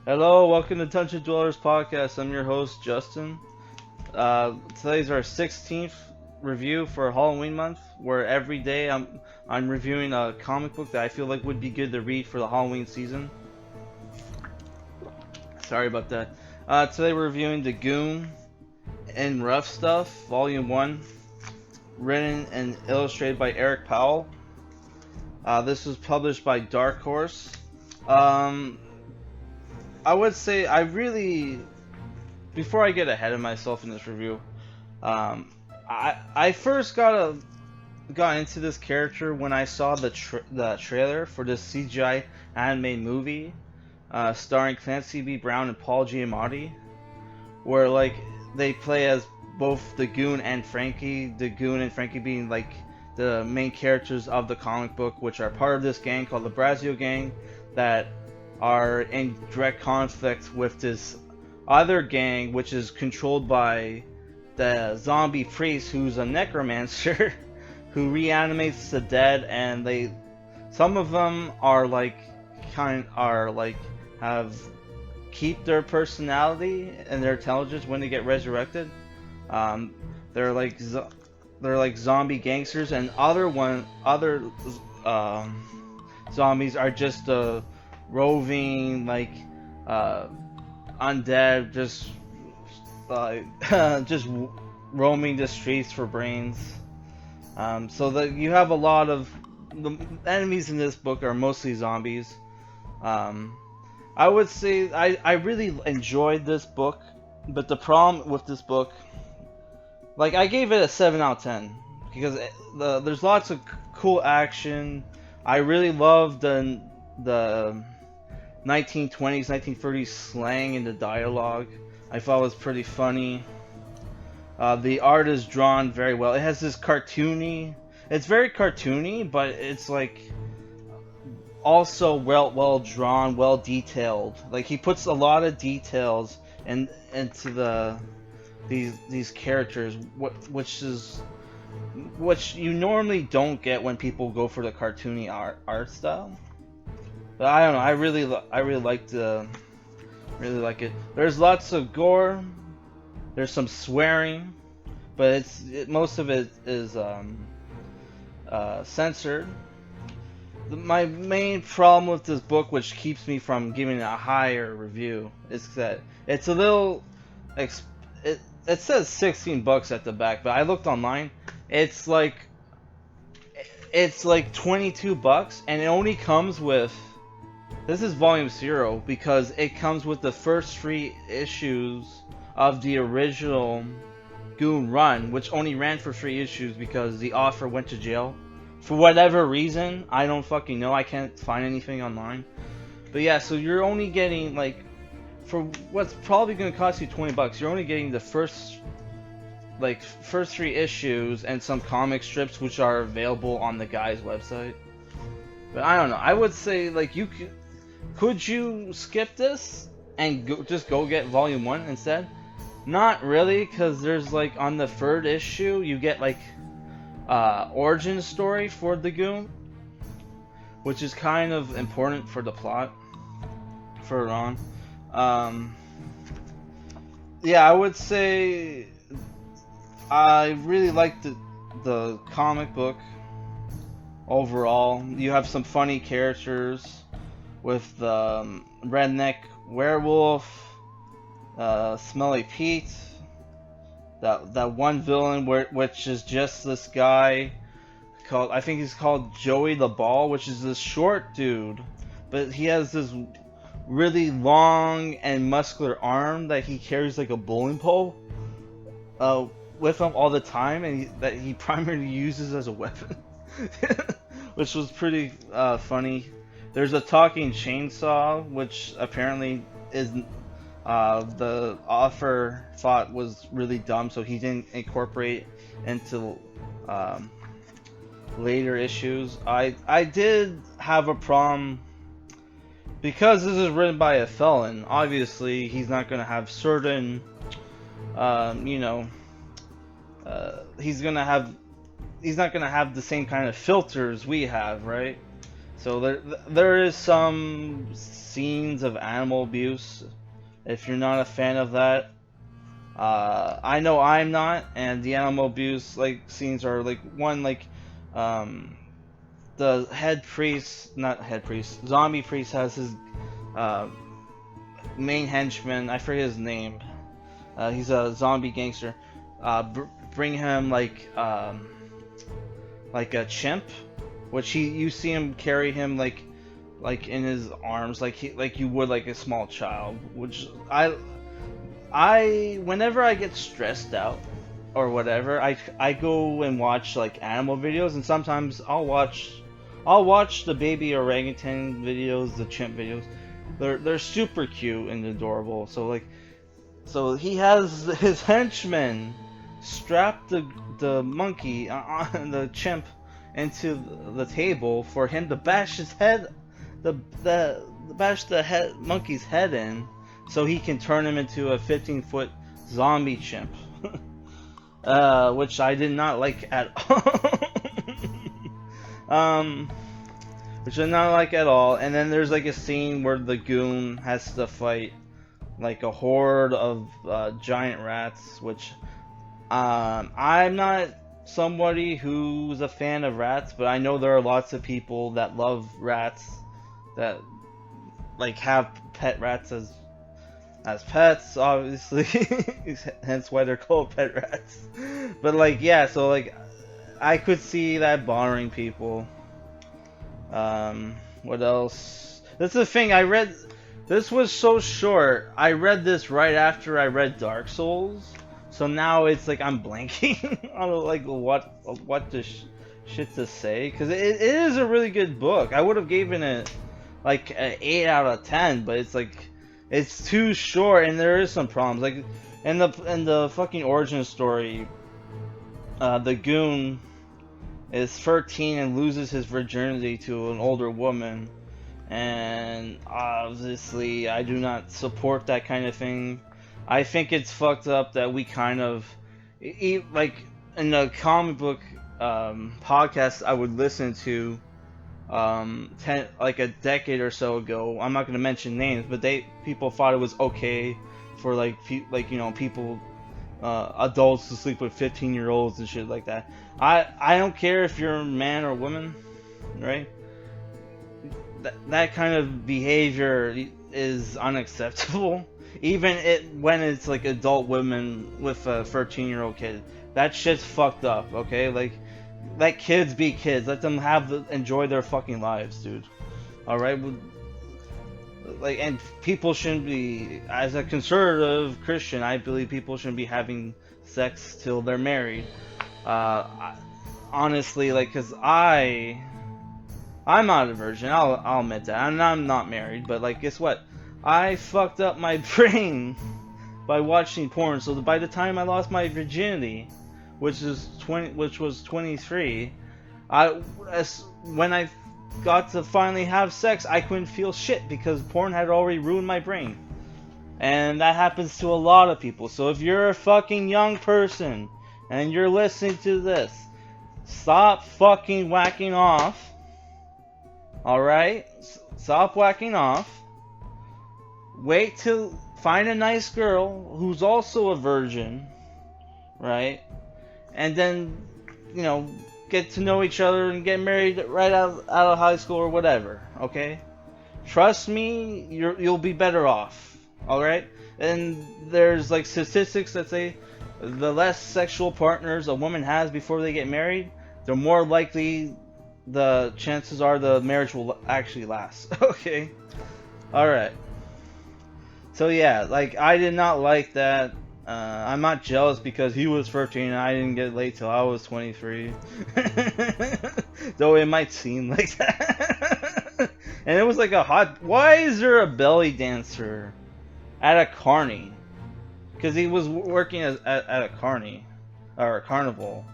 Hello, welcome to Dungeon Dwellers Podcast. I'm your host, Justin. Today's our 16th review for Halloween month, where every day I'm reviewing a comic book that I feel like would be good to read for the Halloween season. Sorry about that. Today we're reviewing The Goon and Rough Stuff, Volume 1, written and illustrated by Eric Powell. This was published by Dark Horse. I would say before I get ahead of myself in this review, I first got into this character when I saw the trailer for this CGI anime movie, starring Clancy B. Brown and Paul Giamatti, where like they play as both the Goon and Frankie. The Goon and Frankie being like the main characters of the comic book, which are part of this gang called the Brazio Gang, that are in direct conflict with this other gang, which is controlled by the zombie priest, who's a necromancer, who reanimates the dead, and some of them are have keep their personality and their intelligence when they get resurrected. They're like zombie gangsters, and other zombies are just roving undead, just roaming the streets for brains. So that you have a lot of the enemies in this book are mostly zombies. I would say I really enjoyed this book, but the problem with this book, like, I gave it a 7 out of 10 because there's lots of cool action. I really love the 1920s, 1930s slang in the dialogue. I thought it was pretty funny. The art is drawn very well. It has this it's very cartoony, but it's like also well drawn, well detailed. Like, he puts a lot of details into these characters, which you normally don't get when people go for the cartoony art style. But I don't know. I really like it. There's lots of gore. There's some swearing, but most of it is censored. My main problem with this book, which keeps me from giving it a higher review, is that it's a little. It says $16 at the back, but I looked online. It's like $22, and it only comes with. This is volume 0 because it comes with the first 3 issues of the original Goon run, which only ran for 3 issues because the author went to jail. For whatever reason, I don't fucking know. I can't find anything online. But yeah, so you're only getting, like, for what's probably going to cost you $20, you're only getting the first 3 issues and some comic strips, which are available on the guy's website. But I don't know. I would say, like, could you skip this and just go get volume 1 instead? Not really, because there's, like, on the 3rd issue, you get, like, origin story for the Goon, which is kind of important for the plot further on. Yeah, I would say I really liked the comic book overall. You have some funny characters with the redneck werewolf, Smelly Pete, that one villain which is just this guy called, I think he's called Joey the Ball, which is this short dude, but he has this really long and muscular arm that he carries like a bowling pole with him all the time, and that he primarily uses as a weapon, which was pretty funny. There's a talking chainsaw, which apparently is the author thought was really dumb, so he didn't incorporate into later issues. I did have a problem because this is written by a felon. Obviously, he's not going to have certain, he's not going to have the same kind of filters we have, right? So there is some scenes of animal abuse. If you're not a fan of that, I know I'm not, and the animal abuse like scenes are like one like um, the head priest, not head priest, zombie priest has his uh, main henchman. I forget his name. He's a zombie gangster. Bring him like a chimp, which you see him carry him like in his arms, like you would like a small child. Which I whenever I get stressed out or whatever, I go and watch like animal videos, and sometimes I'll watch the baby orangutan videos, the chimp videos. They're super cute and adorable. So he has his henchmen strap the monkey, the chimp, into the table for him to bash his head, bash the monkey's head in, so he can turn him into a 15-foot zombie chimp, which I did not like at all. Which I did not like at all. And then there's like a scene where the goon has to fight like a horde of giant rats, which I'm not somebody who's a fan of rats, but I know there are lots of people that love rats, that like have pet rats as pets, obviously. Hence why they're called pet rats. But like, yeah, so like I could see that bothering people. What else? That's the thing, this was so short. I read this right after I read Dark Souls, so now it's like I'm blanking on like what the shit to say, because it is a really good book. I would have given it like an 8 out of 10, but it's like it's too short, and there is some problems. Like in the fucking origin story, the goon is 13 and loses his virginity to an older woman. And obviously, I do not support that kind of thing. I think it's fucked up that we kind of, like in the comic book podcast I would listen to, like a decade or so ago. I'm not going to mention names, but people thought it was okay for like people, adults to sleep with 15-year-olds and shit like that. I don't care if you're a man or woman, right? That kind of behavior is unacceptable. Even when it's like adult women with a 13-year-old kid, that shit's fucked up. Okay, like let kids be kids. Let them enjoy their fucking lives, dude. All right, like, and people shouldn't be. As a conservative Christian, I believe people shouldn't be having sex till they're married. Honestly, like, cause I'm not a virgin, I'll admit that. I'm not married, but like, guess what? I fucked up my brain by watching porn. So by the time I lost my virginity, which was 23, when I got to finally have sex, I couldn't feel shit because porn had already ruined my brain. And that happens to a lot of people. So if you're a fucking young person and you're listening to this, stop fucking whacking off. Alright? Stop whacking off. Wait till find a nice girl who's also a virgin, right? And then, get to know each other and get married right out of high school or whatever, okay? Trust me, you'll be better off, alright? And there's like statistics that say the less sexual partners a woman has before they get married, the more likely the chances are the marriage will actually last. Okay. Alright. So yeah, like, I did not like that. I'm not jealous because he was 13 and I didn't get laid till I was 23. Though it might seem like that. And it was like why is there a belly dancer at a carny? Because he was working at a carny. Or a carnival.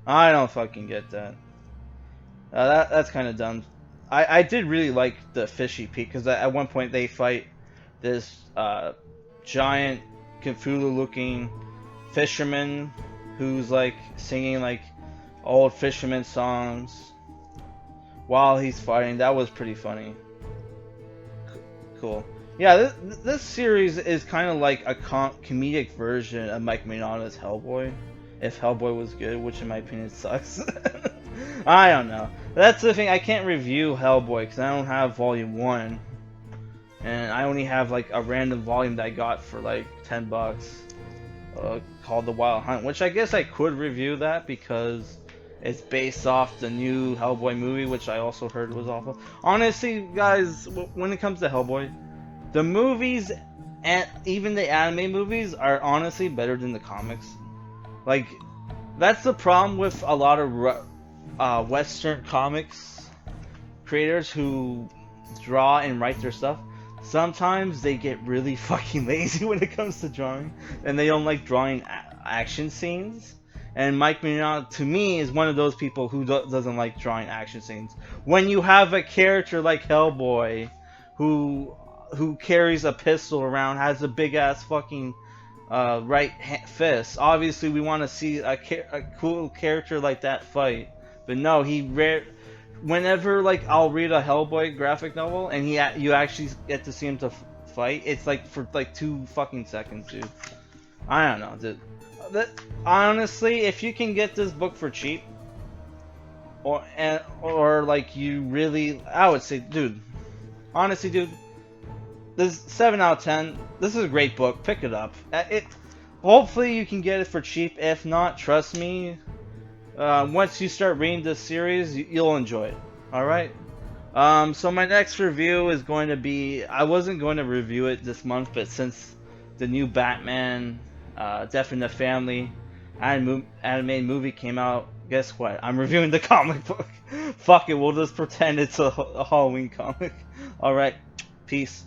I don't fucking get that. That's kind of dumb. I did really like the Fishy Peak, because at one point they fight this giant Cthulhu-looking fisherman who's like singing like old fisherman songs, while he's fighting. That was pretty funny. Cool. Yeah, this series is kind of like a comedic version of Mike Mignogna's Hellboy. If Hellboy was good, which in my opinion sucks. I don't know. That's the thing, I can't review Hellboy because I don't have volume 1. And I only have like a random volume that I got for like 10 bucks. Called The Wild Hunt, which I guess I could review that because it's based off the new Hellboy movie, which I also heard was awful. Honestly, guys, when it comes to Hellboy, the movies and even the anime movies are honestly better than the comics. Like, that's the problem with a lot of Western comics creators who draw and write their stuff. Sometimes they get really fucking lazy when it comes to drawing, and they don't like drawing action scenes. And Mike Mignola, to me, is one of those people who doesn't like drawing action scenes. When you have a character like Hellboy, who carries a pistol around, has a big ass fucking right fist, obviously we want to see a cool character like that fight. But no, whenever like I'll read a Hellboy graphic novel and you actually get to see him to fight, it's like for like 2 fucking seconds, dude. I don't know, dude. Honestly, if you can get this book for cheap, or like you really, I would say, dude. Honestly, dude, this 7 out of 10. This is a great book. Pick it up. Hopefully you can get it for cheap. If not, trust me. Once you start reading this series, you'll enjoy it. Alright? So my next review is going to be... I wasn't going to review it this month, but since the new Batman, Death in the Family animated movie came out, guess what? I'm reviewing the comic book. Fuck it, we'll just pretend it's a Halloween comic. Alright, peace.